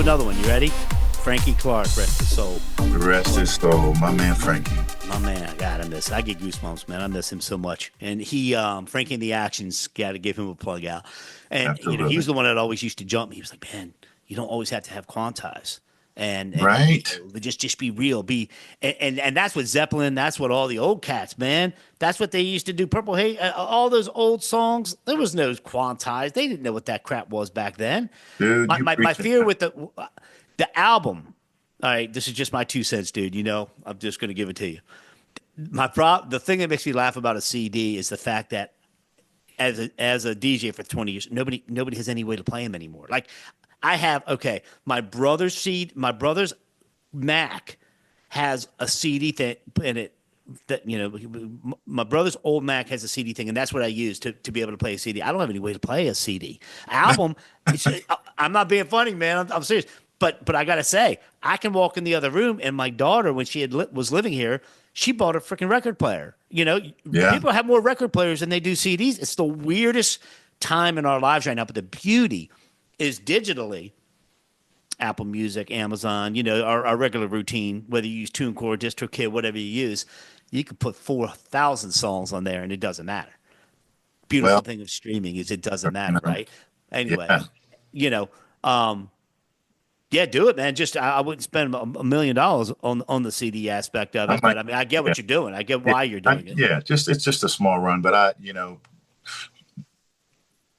another one. You ready? Frankie Clark, rest his soul. Rest his soul, my man Frankie. My man, God, I get goosebumps, man. I miss him so much. And he, Frankie in the Actions, got to give him a plug out. And Absolutely. he was the one that always used to jump me. He was like, man, you don't always have to have quantize. And right. Just be real. And that's what Zeppelin. That's what all the old cats, man. That's what they used to do. Purple Haze, all those old songs. There was no quantize. They didn't know what that crap was back then. Dude, my fear with the album. All right, this is just my 2 cents, dude. You know, I'm just going to give it to you. The thing that makes me laugh about a CD is the fact that as a DJ for 20 years, nobody has any way to play them anymore. Like I have, my brother's Mac has a CD thing in it that, you know, my brother's old Mac has a CD thing, and that's what I use to be able to play a CD. I don't have any way to play a CD. Album, I'm not being funny, man. I'm serious. But I got to say, I can walk in the other room, and my daughter, when she was living here, she bought a freaking record player. You know, people have more record players than they do CDs. It's the weirdest time in our lives right now. But the beauty is digitally, Apple Music, Amazon, you know, our regular routine, whether you use TuneCore, DistroKid, whatever you use, you can put 4,000 songs on there and it doesn't matter. Beautiful thing of streaming is it doesn't matter, right? Anyway, you know, yeah, do it, man. Just I wouldn't spend $1 million on the CD aspect of it, but I mean, I get what you're doing. I get why you're doing it. Yeah, it's just a small run, but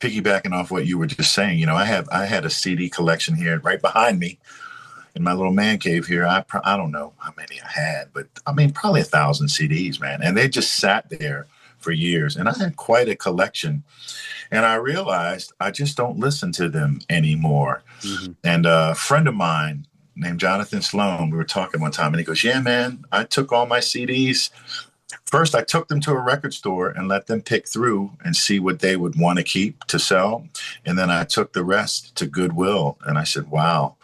piggybacking off what you were just saying, you know, I had a CD collection here right behind me in my little man cave here. I don't know how many I had, but I mean, probably 1,000 CDs, man. And they just sat there for years. And I had quite a collection. And I realized I just don't listen to them anymore. Mm-hmm. And a friend of mine named Jonathan Sloan, we were talking one time, and he goes, yeah, man, I took all my CDs. First, I took them to a record store and let them pick through and see what they would want to keep to sell. And then I took the rest to Goodwill. And I said, wow.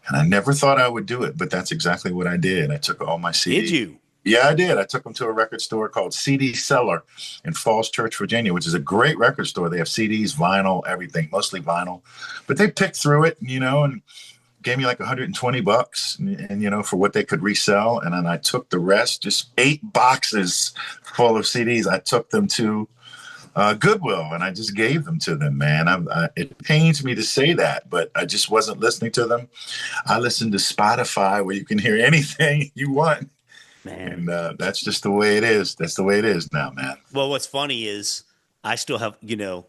And I never thought I would do it, but that's exactly what I did. I took all my CDs. Did you? Yeah, I did. I took them to a record store called CD Cellar in Falls Church, Virginia, which is a great record store. They have CDs, vinyl, everything, mostly vinyl. But they picked through it, you know, and gave me like $120 and, you know, for what they could resell. And then I took the rest, just 8 boxes full of CDs. I took them to Goodwill and I just gave them to them, man. It pains me to say that, but I just wasn't listening to them. I listened to Spotify where you can hear anything you want. Man. And that's just the way it is. That's the way it is now, man. Well, what's funny is I still have, you know,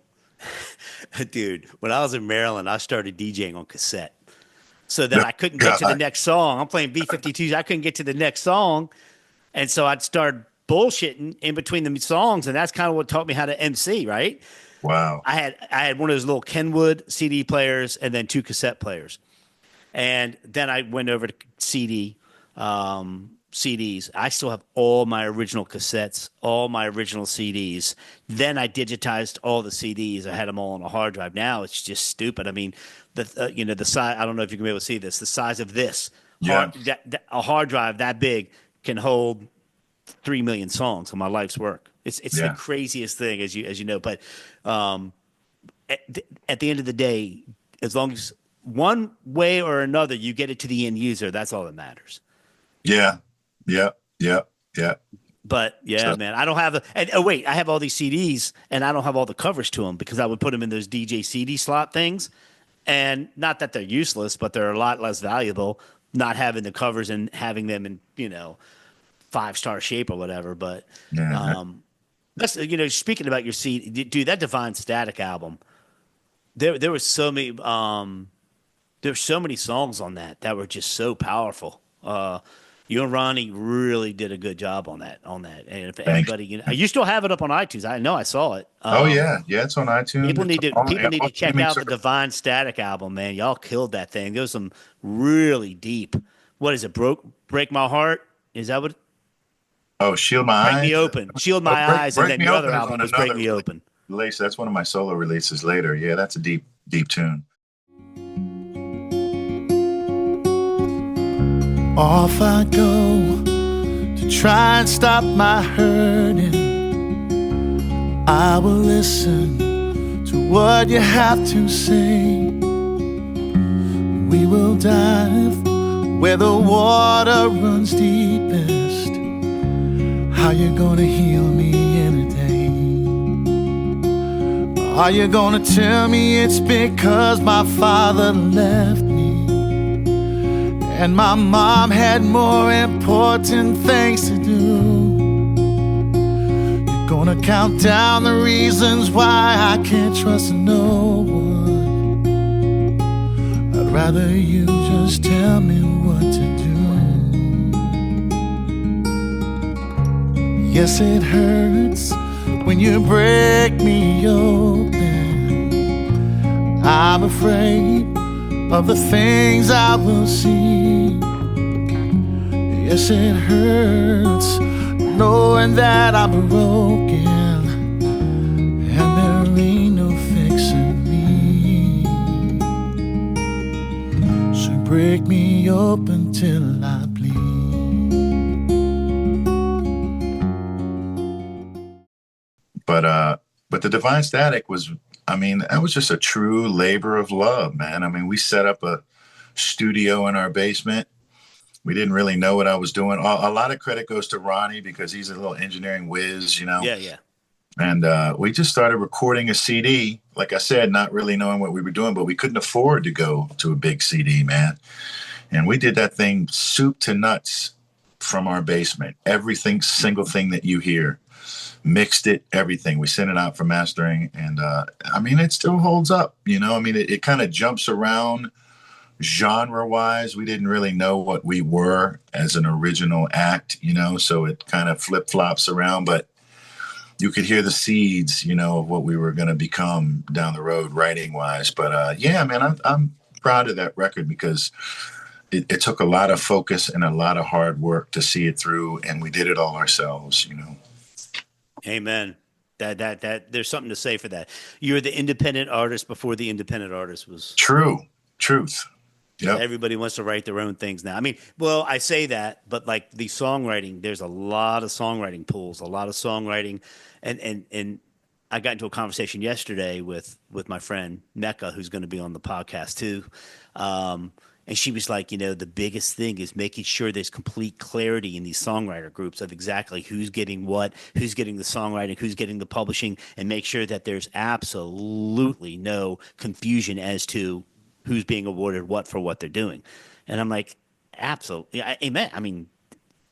dude, when I was in Maryland, I started DJing on cassette. So that I couldn't get to the next song. I'm playing B-52s. I couldn't get to the next song. And so I'd start bullshitting in between the songs. And that's kind of what taught me how to MC, right? Wow. I had one of those little Kenwood CD players and then 2 cassette players. And then I went over to CDs. I still have all my original cassettes, all my original CDs. Then I digitized all the CDs. I had them all on a hard drive. Now it's just stupid. I mean, the size. I don't know if you can be able to see this. The size of this, a hard drive that big can hold 3 million songs of my life's work. It's the craziest thing, as you know. But at the end of the day, as long as one way or another you get it to the end user, that's all that matters. Yeah. But man, I don't have I have all these CDs and I don't have all the covers to them because I would put them in those DJ CD slot things. And not that they're useless, but they're a lot less valuable not having the covers and having them in, you know, 5-star shape or whatever. But that's, you know, speaking about your CD, dude, that Divine Static album, there were so many songs on that were just so powerful. You and Ronnie really did a good job on that. And if anybody, you know, you still have it up on iTunes. I know I saw it. Yeah, it's on iTunes. People need to check out the Divine Static album, man. Y'all killed that thing. There was some really deep. What is it? Break My Heart? Is that what? Oh, Shield My Eyes. Break Me Open. Shield My Eyes, and then the other album was Break Me Open. Release. That's one of my solo releases later. Yeah, that's a deep tune. Off I go to try and stop my hurting. I will listen to what you have to say. We will dive where the water runs deepest. How you gonna heal me in a day? Are you gonna tell me it's because my father left me and my mom had more important things to do? You're gonna count down the reasons why I can't trust no one. I'd rather you just tell me what to do. Yes, it hurts when you break me open. I'm afraid of the things I will see. Yes, it hurts knowing that I'm broken and there ain't no fixing me. So break me open till I bleed. But the Divine Static was, I mean, that was just a true labor of love, man. I mean, we set up a studio in our basement. We didn't really know what I was doing. A lot of credit goes to Ronnie because he's a little engineering whiz, you know. Yeah. And we just started recording a CD, like I said, not really knowing what we were doing, but we couldn't afford to go to a big CD, man. And we did that thing soup to nuts from our basement. Everything, single thing that you hear. Mixed it, everything. We sent it out for mastering. And I mean, it still holds up, you know. I mean, it kind of jumps around genre-wise. We didn't really know what we were as an original act, you know, so it kind of flip-flops around. But you could hear the seeds, you know, of what we were going to become down the road writing-wise. But yeah, man, I'm proud of that record because it took a lot of focus and a lot of hard work to see it through, and we did it all ourselves, you know. Amen. That there's something to say for that. You're the independent artist before the independent artist was. Truth. Yep. Everybody wants to write their own things now. I mean, well, I say that, but like the songwriting, there's a lot of songwriting pools, a lot of songwriting, and I got into a conversation yesterday with my friend Mecca, who's going to be on the podcast too. And she was like, you know, the biggest thing is making sure there's complete clarity in these songwriter groups of exactly who's getting what, who's getting the songwriting, who's getting the publishing, and make sure that there's absolutely no confusion as to who's being awarded what for what they're doing. And I'm like, absolutely, amen. I mean,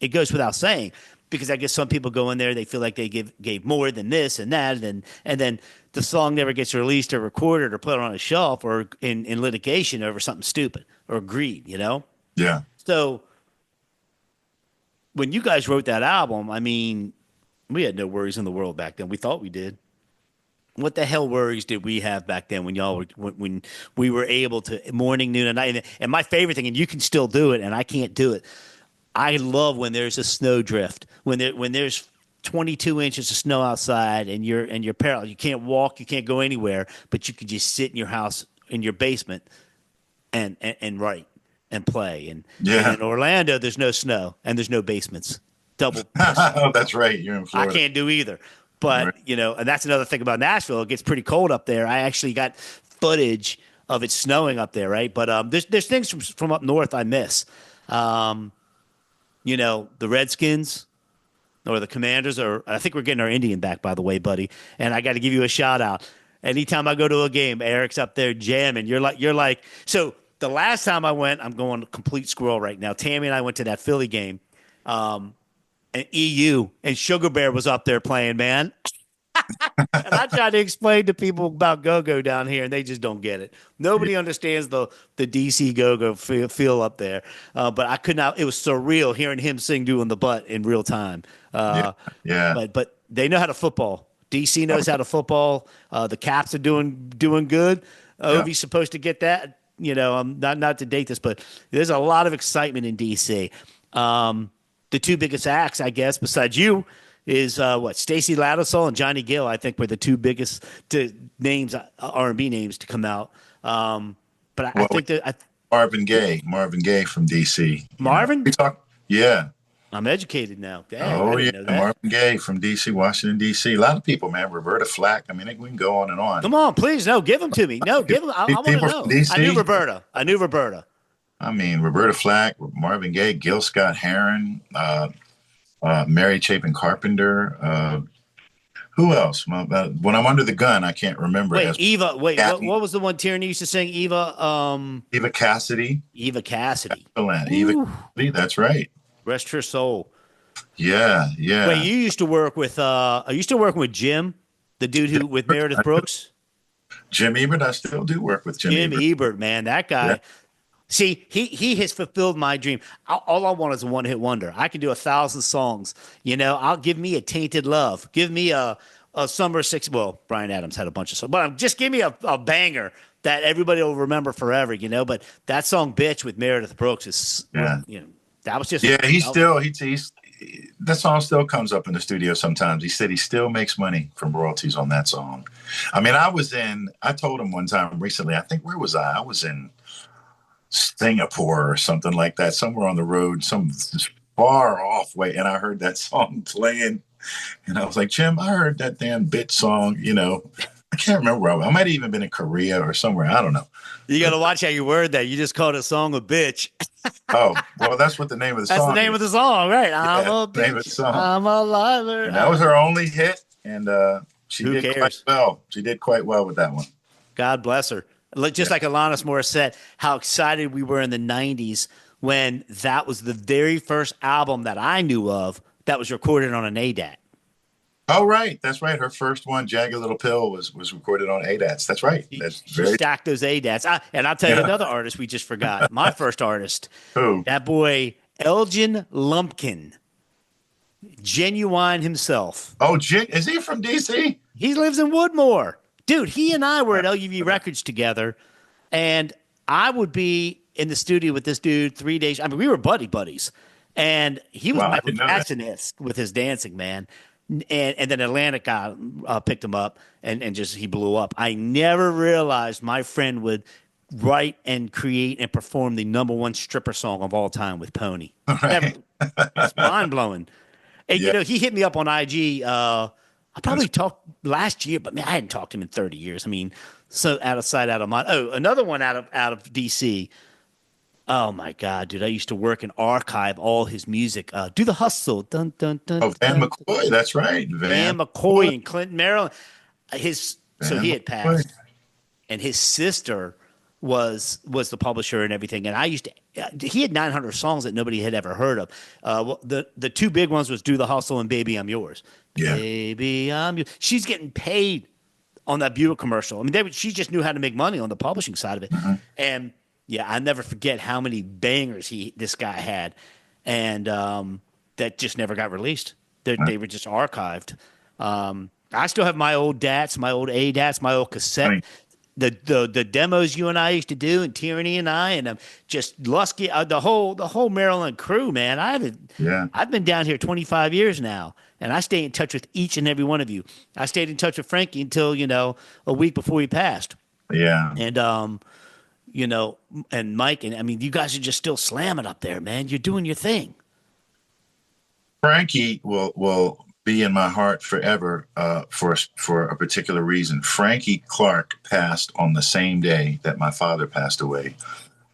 it goes without saying, because I guess some people go in there, they feel like they gave more than this and that, and then the song never gets released or recorded or put on a shelf or in litigation over something stupid or greed, you know? Yeah. So when you guys wrote that album, I mean, we had no worries in the world back then. We thought we did. What the hell worries did we have back then when y'all were when we were able to morning, noon, and night? And my favorite thing, and you can still do it, and I can't do it. I love when there's a snowdrift, when there's 22 inches of snow outside, and you're paralyzed. You can't walk, you can't go anywhere, but you can just sit in your house in your basement and write and play. And in Orlando, there's no snow and there's no basements. Double. Oh, that's right. You're in Florida. I can't do either. But, you know, and that's another thing about Nashville. It gets pretty cold up there. I actually got footage of it snowing up there, right? But there's things from up north I miss. You know, the Redskins or the Commanders, or I think we're getting our Indian back, by the way, buddy. And I got to give you a shout out. Anytime I go to a game, Eric's up there jamming. You're like, so the last time I went, I'm going complete squirrel right now. Tammy and I went to that Philly game. And EU and Sugar Bear was up there playing, man. And I tried to explain to people about go-go down here, and they just don't get it. Nobody understands the DC go-go feel up there. But I could not. It was surreal hearing him sing "Doing the Butt" in real time. Yeah. But they know how to football. DC knows how to football. The Caps are doing good. Ovi's supposed to get that. You know, I'm not to date this, but there's a lot of excitement in DC. The two biggest acts, I guess, besides you, is Stacey Lattisaw and Johnny Gill. I think were the two biggest names, R&B names, to come out. But I think that Marvin Gaye from DC. Marvin. Yeah. I'm educated now. Damn, I Oh yeah, didn't know that. Marvin Gaye from D.C., Washington D.C. A lot of people, man. Roberta Flack. I mean, we can go on and on. Come on, please. No, give them to me. No, give them. I want to People from know. I knew D.C. Roberta. I knew Roberta. I mean, Roberta Flack, Marvin Gaye, Gil Scott Heron, Mary Chapin Carpenter. Who else? Well, when I'm under the gun, I can't remember. Wait, Eva. Wait, Kathy, what was the one Tierney used to sing? Eva. Eva Cassidy. Eva Cassidy. Excellent. Ooh, Eva Cassidy. That's right. rest her soul. Yeah, Wait, yeah. you used to work with. Are you still working with Jim, the dude who with Meredith Brooks? Jim Ebert. I still do work with Jim Jim Ebert. Ebert, man, that guy. Yeah. See, he has fulfilled my dream. All I want is a one hit wonder. I can do 1,000 songs. I'll give me a Tainted Love. Give me a Summer Six. Well, Bryan Adams had a bunch of songs, but just give me a banger that everybody will remember forever. But that song "Bitch" with Meredith Brooks is, Yeah. that was just Yeah, he's that song still comes up in the studio sometimes. He said he still makes money from royalties on that song. I mean, I told him one time recently, I think, where was I? I was in Singapore or something like that, somewhere on the road, some far off way. And I heard that song playing and I was like, Jim, I heard that damn bitch song, I can't remember where I might have even been in Korea or somewhere. I don't know. You got to watch how you word that. You just called a song a bitch. Oh, well, that's what the name of the That's song the name is. of the song, right? I'm Yeah, a the name of the bitch. song. I'm a liar. And that was her only hit. And she Who did quite cares? well. She did quite well with that one. God bless her. Just like Alanis Morissette, how excited we were in the 90s when that was the very first album that I knew of that was recorded on an ADAT. Oh, right. That's right. Her first one, Jagged Little Pill, was recorded on ADATs. That's right. That's She very stacked those ADATs. And I'll tell you another artist we just forgot. My first artist, Who? that boy, Elgin Lumpkin. Genuine himself. Oh, is he from DC? He lives in Woodmore. Dude, he and I were at LUV Records together, and I would be in the studio with this dude 3 days. I mean, we were buddies, and he was Wow, I Michael didn't know that. Jackson-esque with his dancing, man. And then Atlantic guy picked him up, and just he blew up. I never realized my friend would write and create and perform the #1 stripper song of all time with Pony. Right. It's mind blowing. And Yeah. he hit me up on IG. I probably talked last year, but man, I hadn't talked to him in 30 years. I mean, so out of sight, out of mind. Oh, another one out of DC. Oh my God, dude! I used to work and archive all his music. Do the hustle, dun dun dun. Oh, Van dun, McCoy. That's right. Van McCoy in Clinton, Maryland. So he had McCoy. passed, and his sister was the publisher and everything. And I used to. He had 900 songs that nobody had ever heard of. The two big ones was "Do the Hustle" and "Baby I'm Yours." Yeah. Baby I'm Yours. She's getting paid on that Buick commercial. I mean, she just knew how to make money on the publishing side of it. Mm-hmm. And yeah, I never forget how many bangers this guy had, and that just never got released. They were just archived. I still have my old DATs, my old ADATs, my old cassette. Right. The demos you and I used to do, and Tyranny and I, and just Lusky, the whole Maryland crew, man. I've been down here 25 years now, and I stay in touch with each and every one of you. I stayed in touch with Frankie until a week before he passed. Yeah. And and Mike, and I mean, you guys are just still slamming up there, man. You're doing your thing. Frankie will be in my heart forever for a particular reason. Frankie Clark passed on the same day that my father passed away.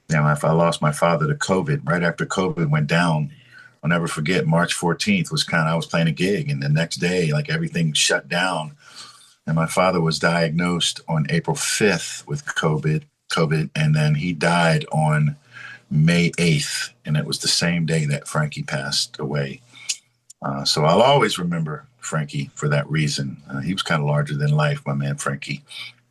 And I lost my father to COVID. Right after COVID went down, I'll never forget, March 14th I was playing a gig, and the next day, like, everything shut down. And my father was diagnosed on April 5th with COVID, and then he died on May 8th. And it was the same day that Frankie passed away. So I'll always remember Frankie for that reason. He was kind of larger than life, my man, Frankie.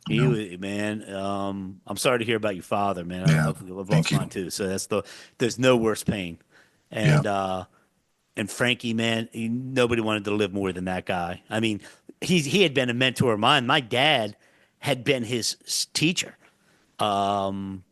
Man, I'm sorry to hear about your father, man. Yeah, I've lost thank you. mine too. So there's no worse pain. And and Frankie, man, nobody wanted to live more than that guy. I mean, he had been a mentor of mine. My dad had been his teacher in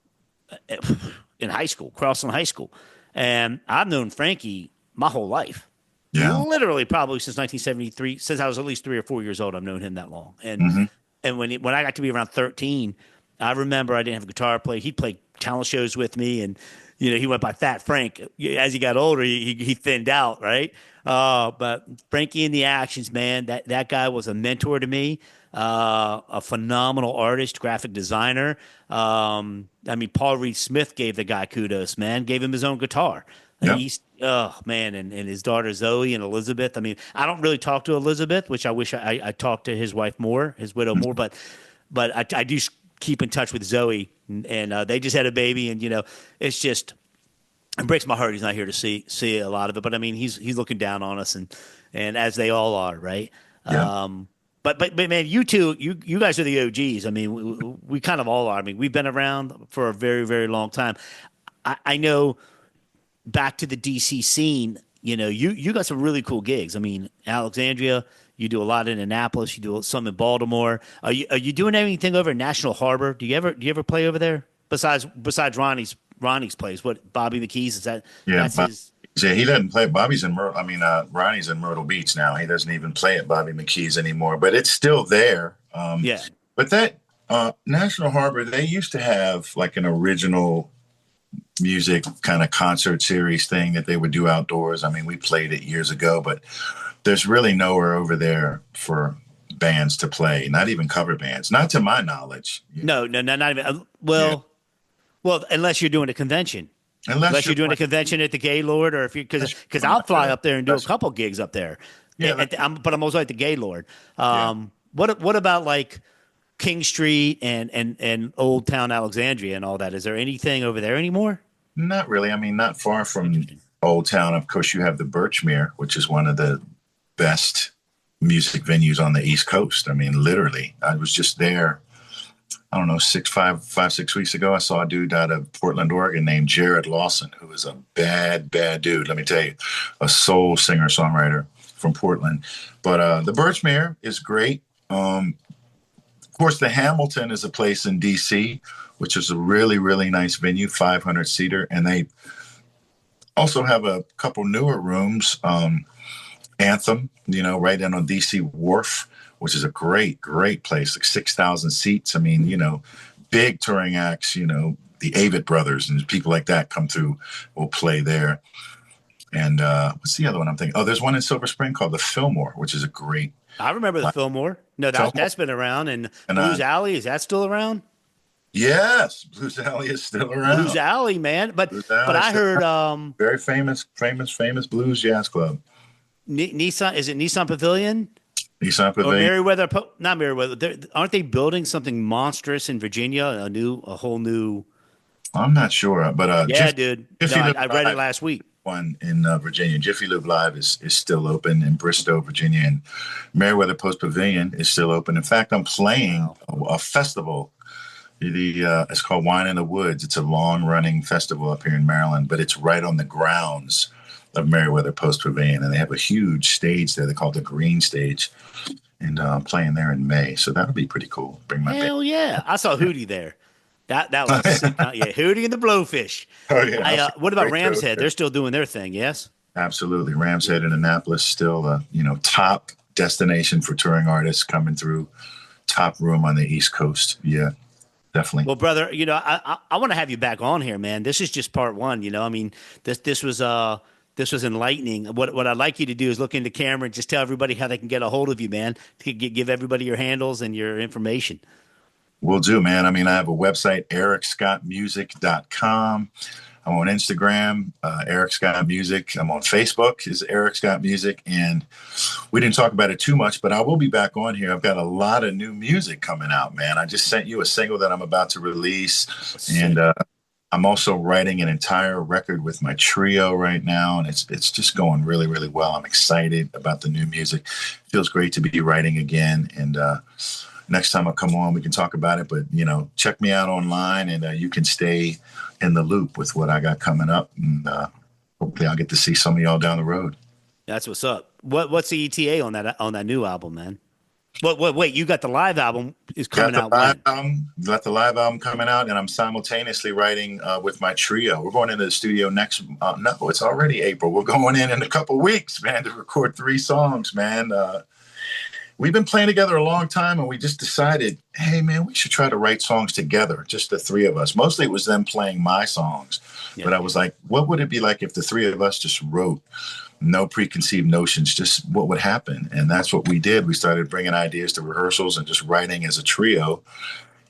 high school, Carlson High School. And I've known Frankie my whole life. Yeah. Literally probably since 1973, since I was at least 3 or 4 years old, I've known him that long. And and when I got to be around 13, I remember I didn't have a guitar to play. He'd play talent shows with me, and he went by Fat Frank. As he got older, he thinned out, right? But Frankie in the Actions, man, that guy was a mentor to me. A phenomenal artist, graphic designer. I mean, Paul Reed Smith gave the guy kudos, man. Gave him his own guitar. Yeah. He's oh man, and his daughter Zoe and Elizabeth. I mean, I don't really talk to Elizabeth, which I wish I talked to his wife more, his widow more, but I do keep in touch with Zoe, and they just had a baby, and it's just it breaks my heart he's not here to see a lot of it. But I mean, he's looking down on us, and as they all are, right? Yeah. But man, you two, you guys are the OGs. I mean, we kind of all are. I mean, we've been around for a very, very long time. I know back to the DC scene, you got some really cool gigs. I mean, Alexandria, you do a lot in Annapolis, you do some in Baltimore. Are you doing anything over in National Harbor? Do you ever play over there besides Ronnie's place? What Bobby McKee's is that? Yeah. That's his. Yeah, he doesn't play. Bobby's in Myrtle. I mean, Ronnie's in Myrtle Beach now. He doesn't even play at Bobby McKee's anymore, but it's still there. Yeah. But that National Harbor, they used to have like an original music kind of concert series thing that they would do outdoors. I mean, we played it years ago, but there's really nowhere over there for bands to play, not even cover bands, not to my knowledge. No, not even. Well, unless you're doing a convention. Unless you're doing a convention at the Gaylord, or if you because I'll fly up there and do a couple gigs up there. Yeah, but I'm also at the Gaylord. Yeah. What about like King Street and Old Town Alexandria and all that? Is there anything over there anymore? Not really. I mean, not far from Old Town. Of course, you have the Birchmere, which is one of the best music venues on the East Coast. I mean, literally, I was just there. I don't know, 6 weeks ago, I saw a dude out of Portland, Oregon named Jared Lawson, who is a bad dude. Let me tell you, a soul singer-songwriter from Portland. But the Birchmere is great. Of course, the Hamilton is a place in D.C., which is a really, really nice venue, 500-seater. And they also have a couple newer rooms, Anthem, right in on D.C. Wharf, which is a great place, like 6,000 seats. I mean, big touring acts, the Avett Brothers and people like that come through, will play there. And what's the other one I'm thinking? Oh, there's one in Silver Spring called the Fillmore, which is a great. I remember the Fillmore. No, that's been around. And Blues Alley, is that still around? Yes, Blues Alley is still around. Blues Alley, man. But I heard very famous blues jazz club. Nissan, is it Nissan Pavilion? Nissan Pavilion. Or not Meriwether. Aren't they building something monstrous in Virginia? A whole new. I'm not sure, but yeah, dude. I read it last week. One in Virginia. Jiffy Lube Live is still open in Bristow, Virginia, and Meriwether Post Pavilion is still open. In fact, I'm playing a festival. It's called Wine in the Woods. It's a long-running festival up here in Maryland, but it's right on the grounds of Meriwether Post Pavilion, and they have a huge stage there. They call it the Green Stage, and I'm playing there in May, so that'll be pretty cool. Bring my hell yeah! I saw Hootie there. That was sick. Yeah, Hootie and the Blowfish. Oh yeah. What about Ram's Head? They're still doing their thing, yes? Absolutely, Ram's Head in Annapolis still top destination for touring artists coming through. Top room on the East Coast. Yeah, definitely. Well, brother, I want to have you back on here, man. This is just part one. I mean, this was enlightening. What I'd like you to do is look into camera and just tell everybody how they can get a hold of you, man. To give everybody your handles and your information. Will do, man. I mean, I have a website, ericscottmusic.com. I'm on Instagram, Eric Scott Music. I'm on Facebook, is Eric Scott Music. And we didn't talk about it too much, but I will be back on here. I've got a lot of new music coming out, man. I just sent you a single that I'm about to release. And I'm also writing an entire record with my trio right now. And it's just going really, really well. I'm excited about the new music. Feels great to be writing again. And next time I come on, we can talk about it. But, check me out online, and you can stay in the loop with what I got coming up. And hopefully I'll get to see some of y'all down the road. That's what's up. What's the ETA on that new album, man? Wait, you got the live album is coming out when? Got the live album coming out, and I'm simultaneously writing with my trio. We're going into the studio next. No, it's already April. We're going in a couple weeks, man, to record 3 songs, man. we've been playing together a long time, and we just decided, hey man, we should try to write songs together, just the three of us. Mostly it was them playing my songs, but I was like, what would it be like if the three of us just wrote, no preconceived notions, just what would happen? And that's what we did. We started bringing ideas to rehearsals and just writing as a trio.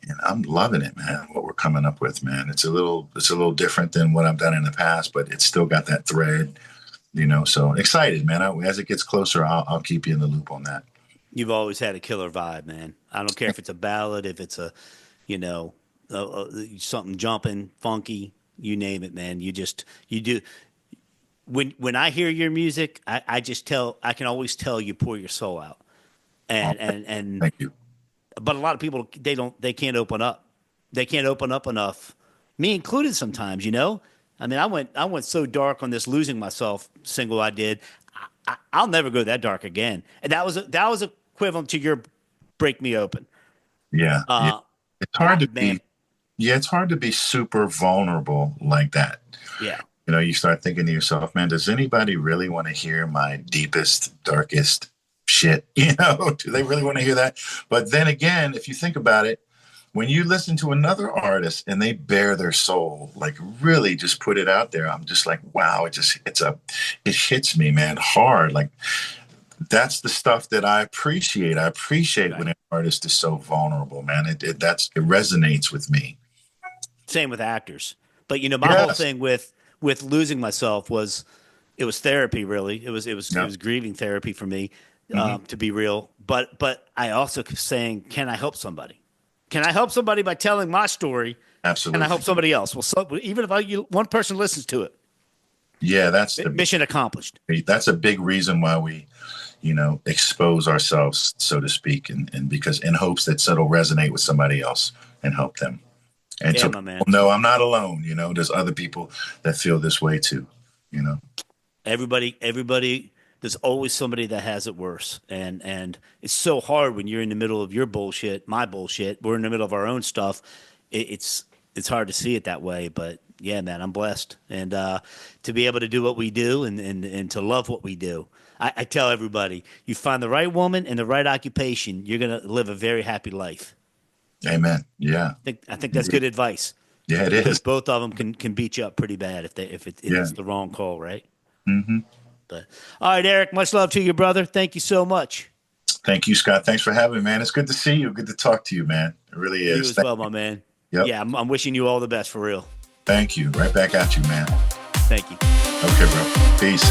And I'm loving it, man, what we're coming up with, man. It's a little different than what I've done in the past, but it's still got that thread, so excited, man. As it gets closer, I'll keep you in the loop on that. You've always had a killer vibe, man. I don't care if it's a ballad, if it's a, something jumping, funky, you name it, man. You do. When I hear your music, I can always tell you pour your soul out. And Thank you. But a lot of people, they can't open up. They can't open up enough. Me included sometimes, I mean, I went so dark on this Losing Myself single I did. I'll never go that dark again. And that was equivalent to your Break Me Open. Yeah. It's hard to man. it's hard to be super vulnerable like that. Yeah. You start thinking to yourself, man, does anybody really want to hear my deepest, darkest shit? Do they really want to hear that? But then again, if you think about it, when you listen to another artist and they bare their soul, like really just put it out there, I'm just like, wow, it hits me, man, hard. Like that's the stuff that I appreciate. I appreciate right. when an artist is so vulnerable, man. It resonates with me. Same with actors. But my whole thing with Losing Myself was it was therapy, really. It was grieving therapy for me, to be real. But I also kept saying, can I help somebody? Can I help somebody by telling my story? Absolutely. Can I help somebody else? Well, even if one person listens to it. Yeah, that's the mission accomplished. That's a big reason why we, expose ourselves, so to speak, and because in hopes that it'll resonate with somebody else and help them. And so, no, I'm not alone. There's other people that feel this way too. Everybody. There's always somebody that has it worse, and it's so hard when you're in the middle of your bullshit, my bullshit. We're in the middle of our own stuff. It's hard to see it that way, but yeah, man, I'm blessed, and to be able to do what we do, and to love what we do. I tell everybody, you find the right woman and the right occupation, you're gonna live a very happy life. Amen. Yeah, I think that's good advice. Yeah, it because is. both of them can beat you up pretty bad if it's the wrong call, right? Mm-hmm. But all right, Eric, much love to you, brother. Thank you so much. Thank you, Scott. Thanks for having me, man. It's good to see you. Good to talk to you, man. It really is. You as well, my man. Yep. Yeah, I'm wishing you all the best for real. Thank you. Right back at you, man. Thank you. Okay, bro. Peace.